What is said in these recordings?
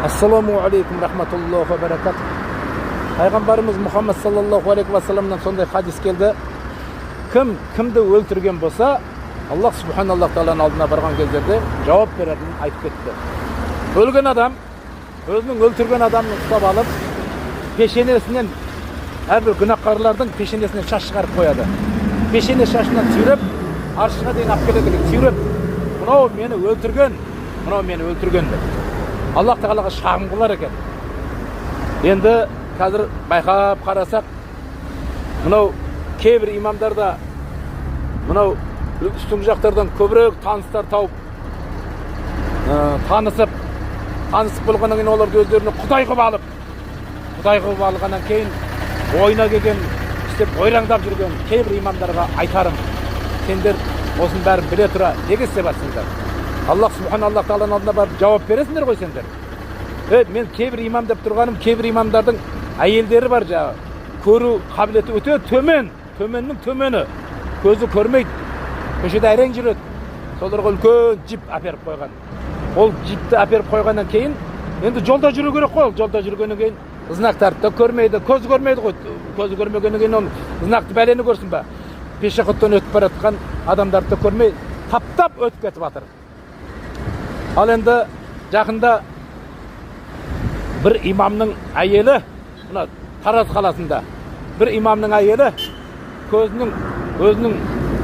Assalamu alaikum rahmatullohi va barakatuh. Payg'ambarimiz Muhammad sallallohu alayhi va sallamdan sonday hadis keldi. Kimni o'ltirgan bo'lsa, Alloh subhanallohu taolaning oldiga borgan kezlarda javob beradigan aytib ketdi. O'lgan odam o'zining o'ltirgan odamni tutab olib, peshenesidan har bir gunohkorlarning peshenesidan shash chiqarib qo'yadi. Peshene shashdan suyurib, arshga deyin olib keladi. Suyurib, "Bunov meni o'ltirgan, bunov meni o'ltirgan" deb. Allah Teala'ga şahım kılar eken. Endi hazır bayqab qarasak, mınav kebir imamlarda mınav üstün jaqlardan köprek tanışlar taup tanısıp bolgandan keyin olar gözlerini Xudoy qilib alıp, Xudoy qilib algandan keyin oyuna kelgen, istep oyrangdap жүрген kebir imamlarga aytarım. Sender osunu bari bile tura, nege istebasыңдар? Allah subhanallah Teala'nın adına barıp cevap veresinler koy sender. Evet, men kebir imam dep turganım, kebir imamdardın ayelleri var ja. Körü kabiliyeti öte tömennin tömeni. Gözü körmeydi. Köşede ayreң жүрөt. Solarga ulkön jip aperip koygan. Ol jipti aperip koygandan keyin endi jolda жүрүү керек кой. Jolda жүргөндөн keyin ызнактарды да көрмейді, көз көрмейді ғой. Көз көрмөгөндөн keyin ол ызнақты бәлени көрсүн ба. Пешеходдон өтүп бараткан адамдарды да көрмей таптап өтүп кетип атыр. Ал енді жақында bir imamның әйелі, мына Тараз қаласында bir imamның әйелі өзінің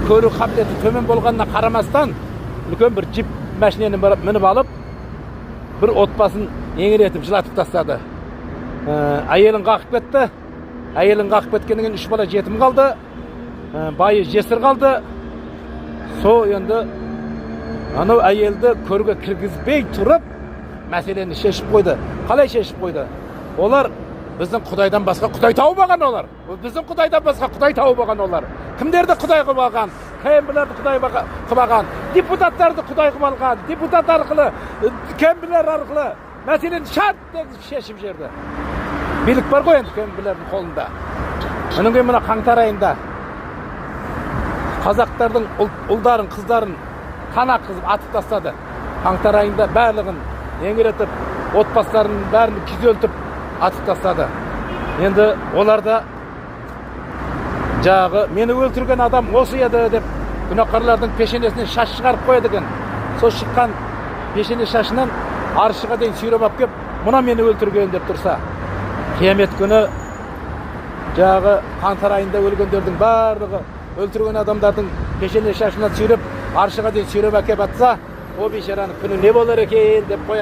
көру қабілеті төмен болғанына қарамастан үлкен бір джип машинаны мініп алып, бір отбасын еңіретіп жылатып тастады. Әйелін қақып кетті. Әйелін қақып кеткеннен кейін 3 бала жетім қалды. Байы жесір қалды. Со енді анау әйелді көрге кіргізбей тұрып, мәселені шешіп қойды. Қалай шешіп қойды? Олар біздің Құдайдан басқа Құдай тауып олар. Біздің Құдайдан басқа Құдай тауып олар. Кімдерді Құдай қылып алған? Кембілерді Құдай қылып алған? Депутаттарды Құдай қылып алған. Депутат арқылы, кембілер арқылы мәселені шарт шешіп жерді. Билік бар ғой енді кембілердің қолында. Оның кейін мына қаңтар айында қазақтардың ұлдарын, қыздарын қан аққызып атып тастады. Қаңтар айында барлығын еңіретіп, отбасыларын бәрін күйзелтіп атып тастады. Енді оларда жағы мені өлтірген адам осы еді деп күнәқарлардың пешенесінен шаш шығарып қояды екен. Сол шыққан пешене шашынан аршыға дейін сүйреп алып кеп, мына мені өлтірген деп тұрса, қиямет күні жағы қаңтар айында өлгендердің барлығы өлтірген адамдардың пешене шашынан сүйреп аршыға дейін сүйреп әкеп атса, о бейшараның күні не болар екен деп қояды.